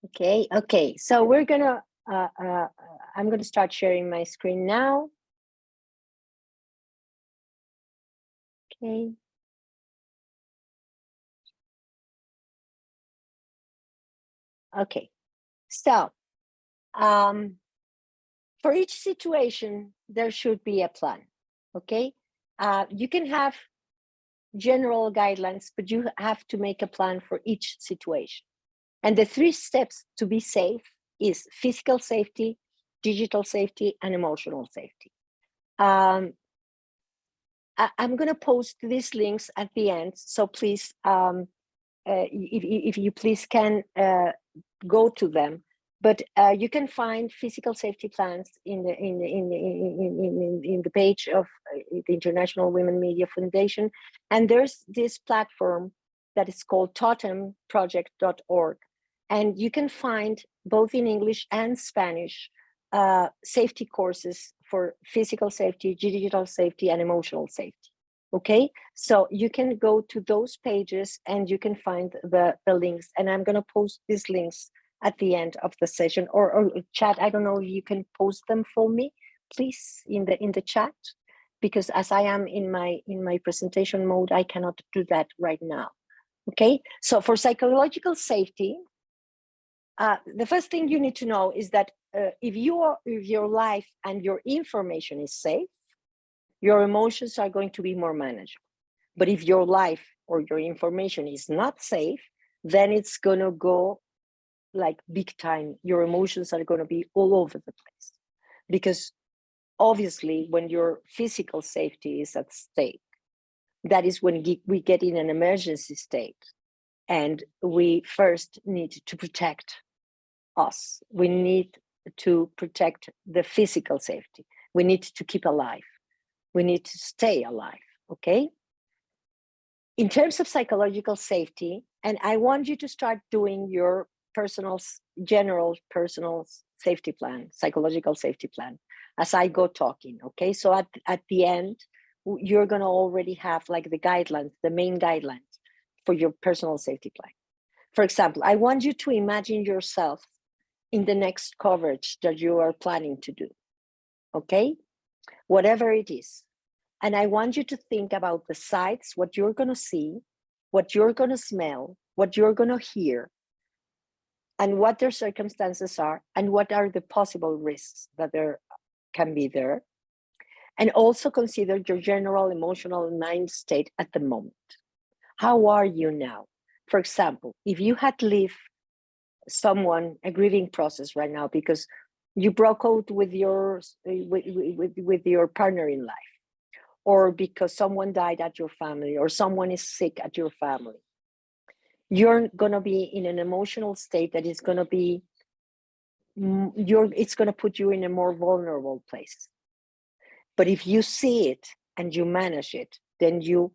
Okay. So we're gonna, I'm gonna start sharing my screen now. Okay. Okay. So, for each situation, there should be a plan. Okay. You can have general guidelines, but you have to make a plan for each situation. And the 3 steps to be safe is physical safety, digital safety, and emotional safety. I'm going to post these links at the end, so please, if you please can go to them. But you can find physical safety plans in the page of the International Women Media Foundation, and there's this platform that is called totemproject.org, and you can find both in English and Spanish safety courses for physical safety, digital safety, and emotional safety. Okay, so you can go to those pages and you can find the links, and I'm going to post these links at the end of the session, or chat. I don't know if you can post them for me, please, in the chat, because as I am in my presentation mode, I cannot do that right now. Okay, so for psychological safety, the first thing you need to know is that if your life and your information is safe, your emotions are going to be more manageable. But if your life or your information is not safe, then it's going to go like big time. Your emotions are going to be all over the place. Because obviously, when your physical safety is at stake, that is when we get in an emergency state. And we first need to protect us. We need to protect the physical safety. We need to keep alive. We need to stay alive, okay? In terms of psychological safety, and I want you to start doing your general personal safety plan, psychological safety plan, as I go talking, okay? So at the end, you're gonna already have like the guidelines, the main guidelines for your personal safety plan. For example, I want you to imagine yourself in the next coverage that you are planning to do, okay? Whatever it is. And I want you to think about the sights, what you're going to see, what you're going to smell, what you're going to hear, and what their circumstances are, and what are the possible risks that there can be there. And also consider your general emotional mind state at the moment. How are you now? For example, if you had lived a grieving process right now because you broke out with your partner in life, or because someone died at your family, or someone is sick at your family, you're going to be in an emotional state that is going to be, it's going to put you in a more vulnerable place. But if you see it and you manage it, then you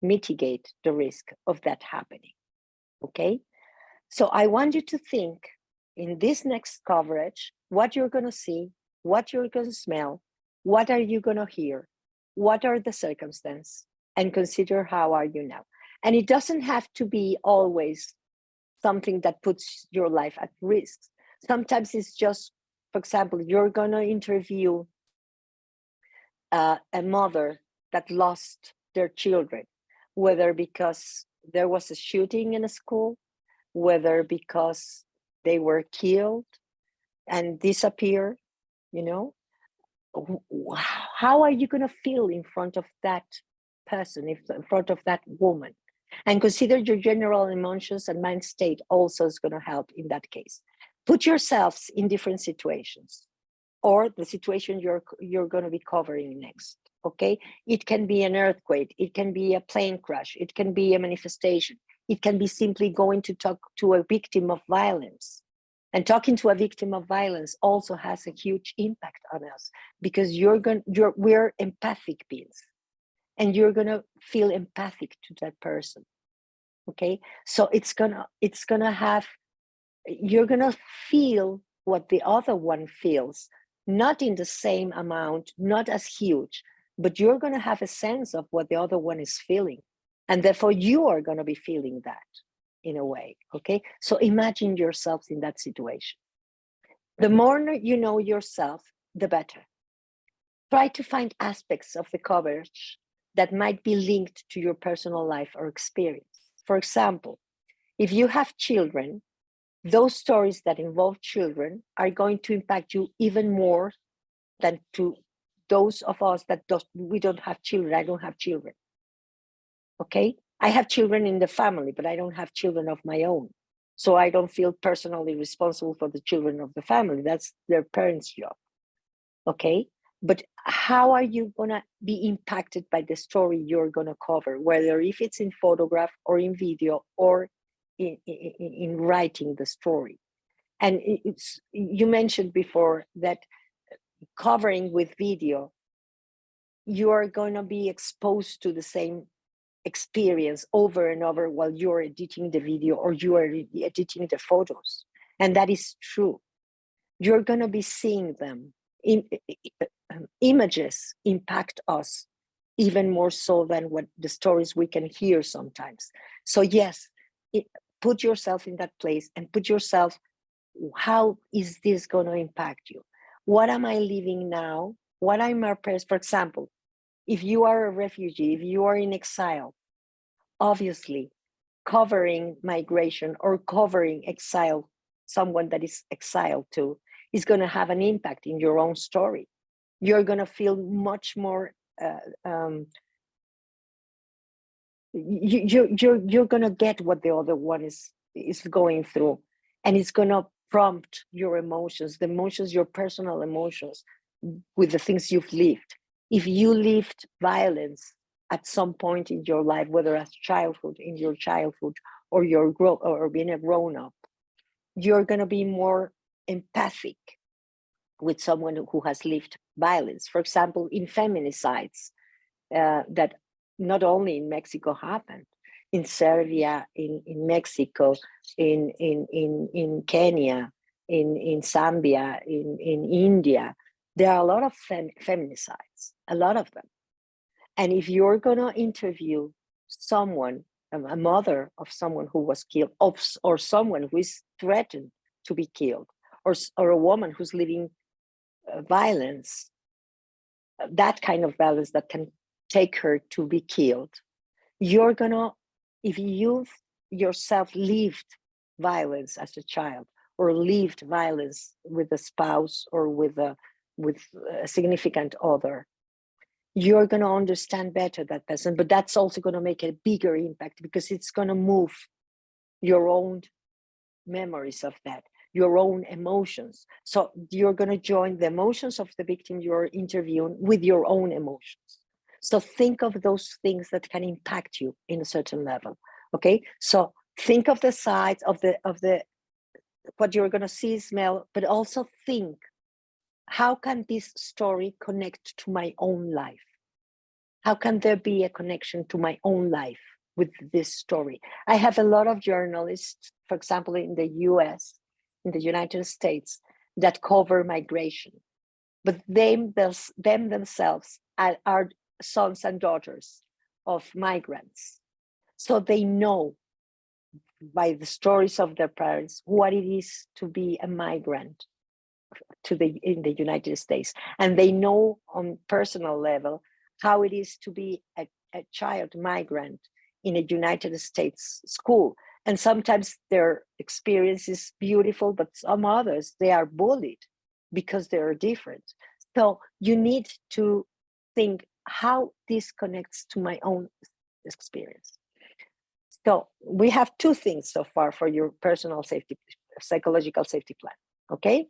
mitigate the risk of that happening, okay? So I want you to think in this next coverage, what you're going to see, what you're going to smell, what are you going to hear, what are the circumstances, and consider how are you now. And it doesn't have to be always something that puts your life at risk. Sometimes it's just, for example, you're going to interview a mother that lost their children, whether because there was a shooting in a school, whether because they were killed and disappeared, you know. How are you going to feel in front of that person, in front of that woman? And consider your general emotions and mind state also is going to help in that case. Put yourselves in different situations, or the situation you're going to be covering next, okay? It can be an earthquake, it can be a plane crash, it can be a manifestation, it can be simply going to talk to a victim of violence. And talking to a victim of violence also has a huge impact on us, because we're empathic beings, and you're gonna feel empathic to that person. Okay, so you're gonna feel what the other one feels, not in the same amount, not as huge, but you're gonna have a sense of what the other one is feeling, and therefore you are gonna be feeling that. in a way, okay? So imagine yourselves in that situation. The more you know yourself, the better. Try to find aspects of the coverage that might be linked to your personal life or experience. For example, if you have children, those stories that involve children are going to impact you even more than to those of us that we don't have children. I don't have children. Okay? I have children in the family, but I don't have children of my own. So I don't feel personally responsible for the children of the family. That's their parents' job. Okay? But how are you going to be impacted by the story you're going to cover, whether if it's in photograph or in video or in writing the story? And you mentioned before that covering with video, you are going to be exposed to the same experience over and over while you're editing the video or you are editing the photos. And that is true. You're going to be seeing them. Images impact us even more so than what the stories we can hear sometimes. So yes, put yourself in that place and put yourself, how is this going to impact you? What am I living now? What am I, for example, if you are a refugee, if you are in exile, obviously covering migration or covering exile, someone that is exiled too, is going to have an impact in your own story. You're going to feel much more, you're going to get what the other one is going through. And it's going to prompt your emotions, the emotions, your personal emotions, with the things you've lived. If you lived violence at some point in your life, whether as childhood, in your childhood, or or being a grown-up, you're going to be more empathic with someone who has lived violence. For example, in feminicides, that not only in Mexico happened, in Serbia, in Mexico, in Kenya, in Zambia, in India, there are a lot of feminicides, a lot of them. And if you're going to interview someone, a mother of someone who was killed, or someone who is threatened to be killed, or a woman who's living violence, that kind of violence that can take her to be killed, you're going to, if you yourself lived violence as a child, or lived violence with a spouse or with a significant other, you're going to understand better that person. But that's also going to make a bigger impact, because it's going to move your own memories of that, your own emotions. So you're going to join the emotions of the victim you're interviewing with your own emotions. So think of those things that can impact you in a certain level. Okay, so think of the sides of the what you're going to see, smell, but also think, how can this story connect to my own life? How can there be a connection to my own life with this story? I have a lot of journalists, for example, in the US, in the United States, that cover migration, but them themselves are sons and daughters of migrants. So they know by the stories of their parents what it is to be a migrant in the United States. And they know on personal level how it is to be a child migrant in a United States school. And sometimes their experience is beautiful, but some others, they are bullied because they are different. So you need to think how this connects to my own experience. So we have two things so far for your personal safety, psychological safety plan, okay?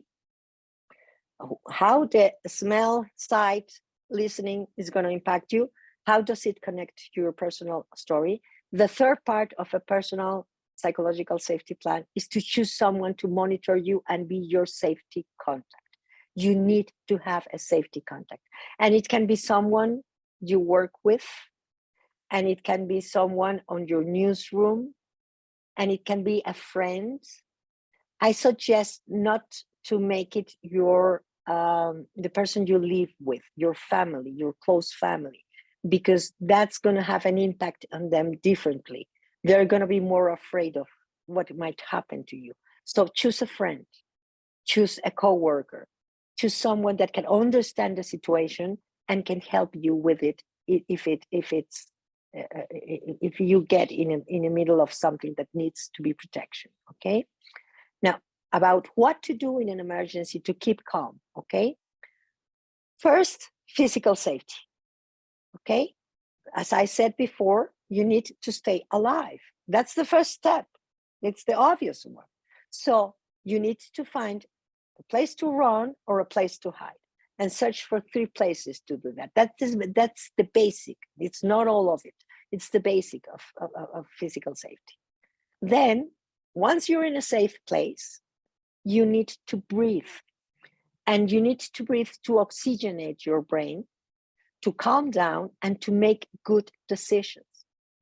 How the smell, sight, listening is going to impact you. How does it connect to your personal story? The third part of a personal psychological safety plan is to choose someone to monitor you and be your safety contact. You need to have a safety contact. And it can be someone you work with, and it can be someone on your newsroom, and it can be a friend. I suggest not to make it your the person you live with, your family, your close family, because that's going to have an impact on them differently. They're going to be more afraid of what might happen to you. So choose a friend, choose a coworker, choose someone that can understand the situation and can help you with it if you get in the middle of something that needs to be protection. Okay. Now, about what to do in an emergency to keep calm. Okay. First, physical safety. Okay. As I said before, you need to stay alive. That's the first step. It's the obvious one. So you need to find a place to run or a place to hide, and search for 3 places to do that. That's the basic. It's not all of it. It's the basic of physical safety. Then, once you're in a safe place, you need to breathe. And you need to breathe to oxygenate your brain, to calm down, and to make good decisions.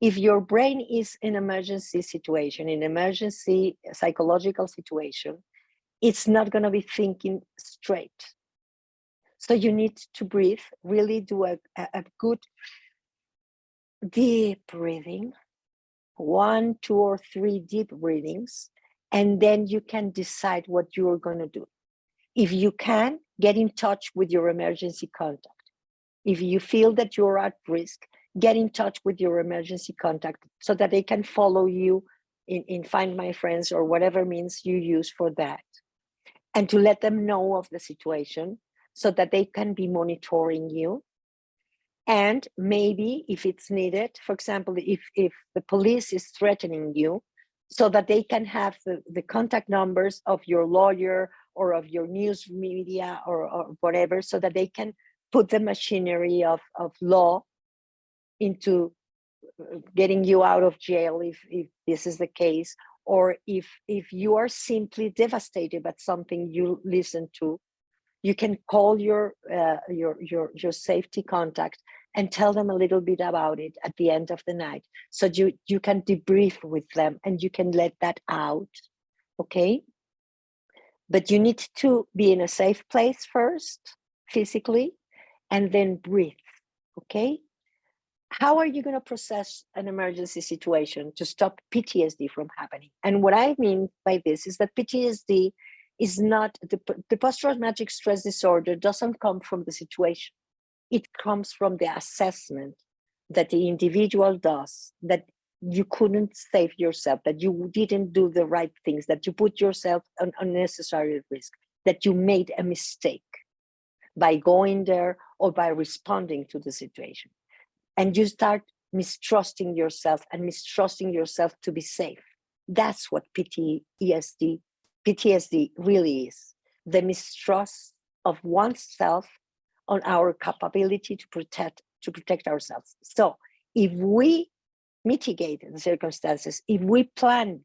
If your brain is in emergency situation, in emergency psychological situation, it's not going to be thinking straight. So you need to breathe, really do a good deep breathing, 1, 2, or 3 deep breathings, and then you can decide what you're going to do. If you can, get in touch with your emergency contact. If you feel that you're at risk, get in touch with your emergency contact so that they can follow you in Find My Friends or whatever means you use for that. And to let them know of the situation so that they can be monitoring you. And maybe if it's needed, for example, if the police is threatening you, so that they can have the contact numbers of your lawyer or of your news media or whatever, so that they can put the machinery of law into getting you out of jail if this is the case, or if you are simply devastated by something you listen to, you can call your safety contact and tell them a little bit about it at the end of the night, so you can debrief with them and you can let that out. Okay, but you need to be in a safe place first, physically, and then breathe. Okay, how are you going to process an emergency situation to stop PTSD from happening? And what I mean by this is that PTSD is not, the post-traumatic stress disorder doesn't come from the situation. It comes from the assessment that the individual does, that you couldn't save yourself, that you didn't do the right things, that you put yourself on unnecessary risk, that you made a mistake by going there or by responding to the situation. And you start mistrusting yourself and mistrusting yourself to be safe. That's what PTSD really is. The mistrust of oneself on our capability to protect ourselves. So if we mitigate the circumstances, if we plan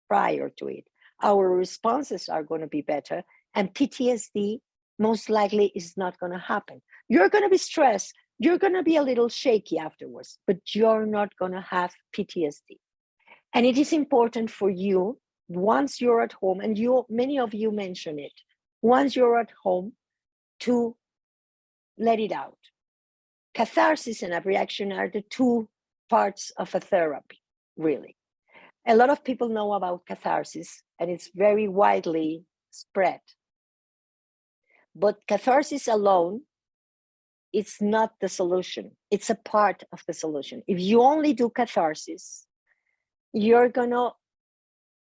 prior to it, our responses are going to be better, and PTSD most likely is not going to happen. You're going to be stressed, you're going to be a little shaky afterwards, but you're not going to have PTSD. And it is important for you, once you're at home, and many of you mention it, once you're at home, to let it out. Catharsis and abreaction are the 2 parts of a therapy, really. A lot of people know about catharsis, and it's very widely spread. But catharsis alone, it's not the solution. It's a part of the solution. If you only do catharsis, if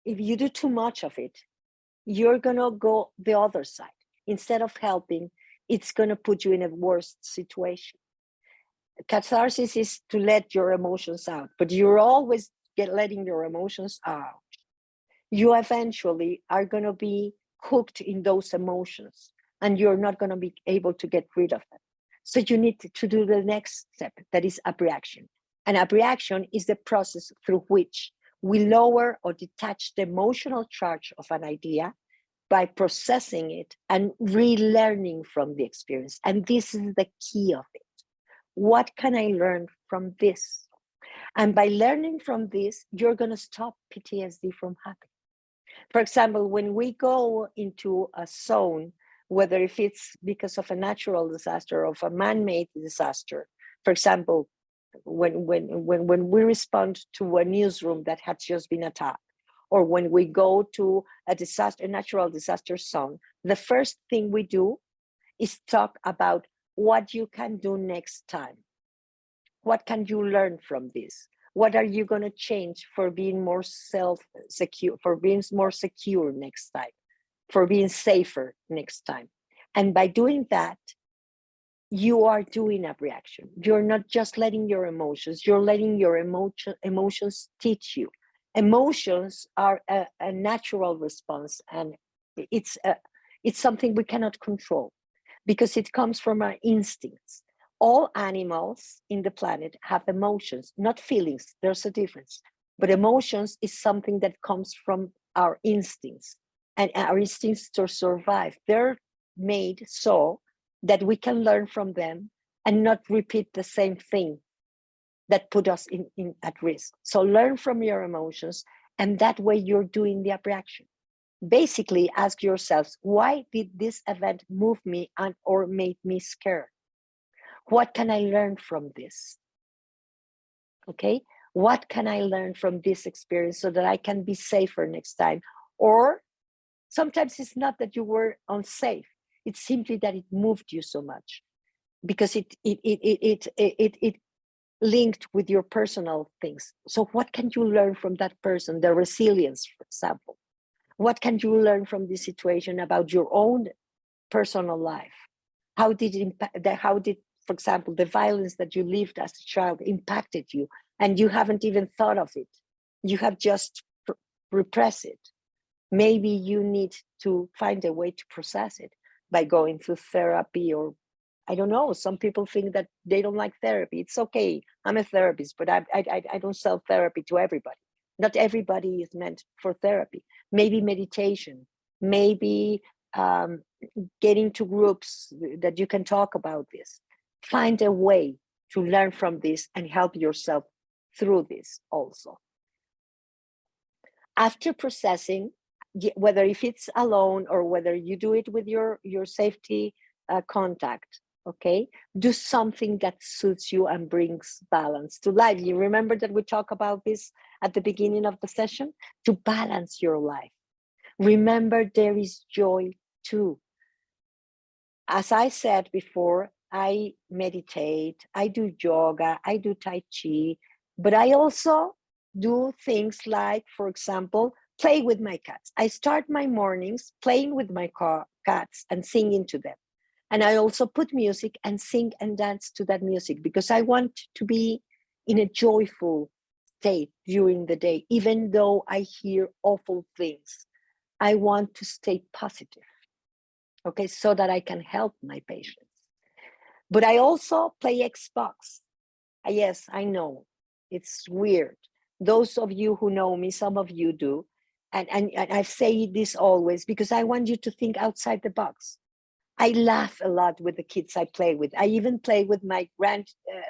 you do too much of it, you're gonna go the other side. Instead of helping, it's gonna put you in a worse situation. Catharsis is to let your emotions out, but you're always letting your emotions out. You eventually are gonna be hooked in those emotions, and you're not gonna be able to get rid of them. So you need to do the next step, that is abreaction. And abreaction is the process through which we lower or detach the emotional charge of an idea by processing it and relearning from the experience. And this is the key of it. What can I learn from this? And by learning from this, you're going to stop PTSD from happening. For example, when we go into a zone, whether if it's because of a natural disaster or of a man-made disaster, for example, when we respond to a newsroom that had just been attacked, or when we go to a natural disaster zone, the first thing we do is talk about what you can do next time. What can you learn from this? What are you going to change for being more secure, for being more secure next time, for being safer next time? And by doing that, you are doing a reaction. You're not just letting your emotions, you're letting your emotions teach you. Emotions are a natural response, and it's something we cannot control because it comes from our instincts. All animals in the planet have emotions, not feelings. There's a difference. But emotions is something that comes from our instincts, and our instincts to survive. They're made so that we can learn from them and not repeat the same thing that put us at risk. So learn from your emotions, and that way you're doing the reaction. Basically, ask yourselves, why did this event move me or make me scared? What can I learn from this? Okay, what can I learn from this experience so that I can be safer next time? Or sometimes it's not that you were unsafe, it's simply that it moved you so much because it linked with your personal things. So what can you learn from that person? The resilience, for example. What can you learn from this situation about your own personal life? How did for example, the violence that you lived as a child impacted you, and you haven't even thought of it? You have just repressed it. Maybe you need to find a way to process it by going through therapy, or I don't know. Some people think that they don't like therapy. It's okay. I'm a therapist, but I don't sell therapy to everybody. Not everybody is meant for therapy. Maybe meditation, maybe getting to groups that you can talk about this. Find a way to learn from this and help yourself through this also. After processing, whether if it's alone or whether you do it with your safety contact, okay, do something that suits you and brings balance to life. You remember that we talked about this at the beginning of the session? To balance your life. Remember, there is joy too. As I said before, I meditate, I do yoga, I do Tai Chi, but I also do things like, for example, play with my cats. I start my mornings playing with my cats and singing to them. And I also put music and sing and dance to that music because I want to be in a joyful state during the day, even though I hear awful things. I want to stay positive, okay, so that I can help my patients. But I also play Xbox. Yes, I know, it's weird. Those of you who know me, some of you do, and I say this always because I want you to think outside the box. I laugh a lot with the kids I play with. I even play with my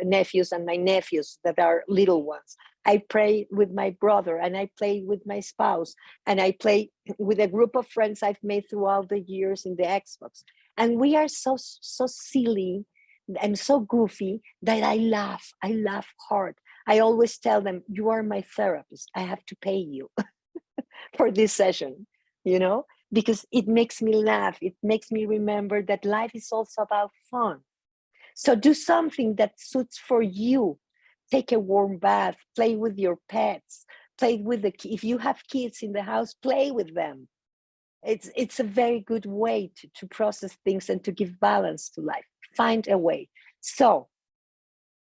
nephews and my nephews that are little ones. I play with my brother, and I play with my spouse, and I play with a group of friends I've made throughout the years in the Xbox. And we are so silly and so goofy that I laugh hard. I always tell them, you are my therapist. I have to pay you for this session, because it makes me laugh. It makes me remember that life is also about fun. So do something that suits for you. Take a warm bath, play with your pets, if you have kids in the house, play with them. It's a very good way to process things and to give balance to life. Find a way. So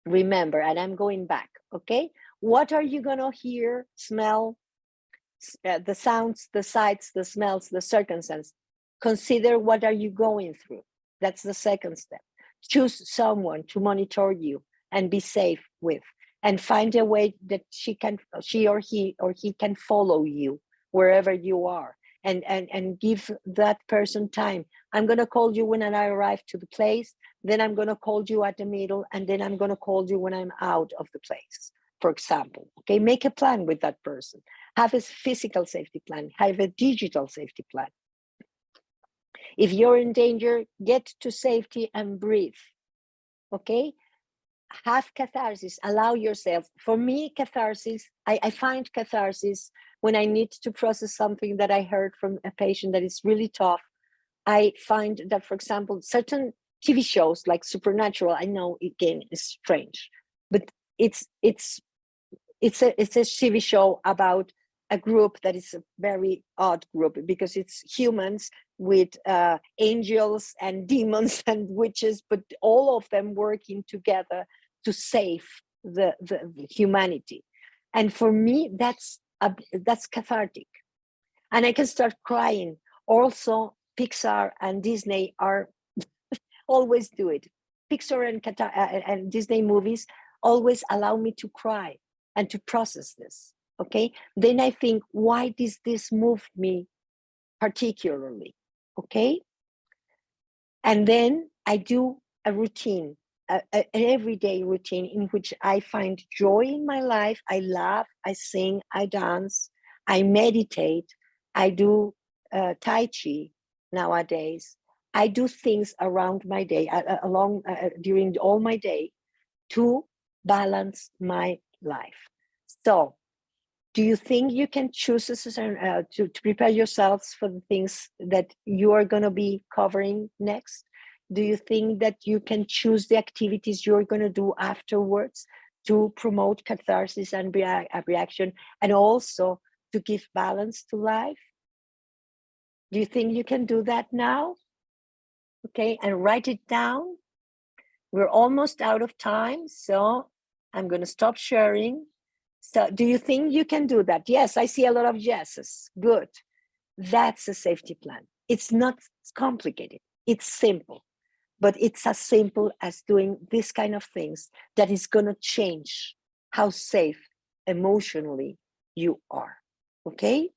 remember, and I'm going back, okay? What are you gonna hear, smell, the sounds, the sights, the smells, the circumstances? Consider what are you going through. That's the second step. Choose someone to monitor you and be safe with, and find a way that she or he can follow you wherever you are, and give that person time. I'm going to call you when I arrive to the place, then I'm going to call you at the middle, and then I'm going to call you when I'm out of the place, for example. Okay, make a plan with that person. Have a physical safety plan, have a digital safety plan. If you're in danger, get to safety and breathe. Okay, have catharsis, allow yourself. For me, catharsis, I find catharsis when I need to process something that I heard from a patient that is really tough. I find that, for example, certain TV shows like Supernatural, I know again is strange, but it's a TV show about a group that is a very odd group because it's humans with angels and demons and witches, but all of them working together to save the humanity. And for me, that's cathartic, and I can start crying. Also, Pixar and Disney are always do it. Pixar and Disney movies always allow me to cry and to process this. Okay, then I think, why does this move me particularly? Okay, and then I do a routine, an everyday routine in which I find joy in my life. I laugh, I sing, I dance, I meditate, I do Tai Chi nowadays. I do things around my day, during all my day, to balance my life. So, do you think you can choose to prepare yourselves for the things that you are going to be covering next? Do you think that you can choose the activities you're going to do afterwards to promote catharsis and reaction, and also to give balance to life? Do you think you can do that now? Okay, and write it down. We're almost out of time, so I'm going to stop sharing. So do you think you can do that? Yes, I see a lot of yeses. Good. That's a safety plan. It's not complicated. It's simple, but it's as simple as doing this kind of things that is going to change how safe emotionally you are. Okay?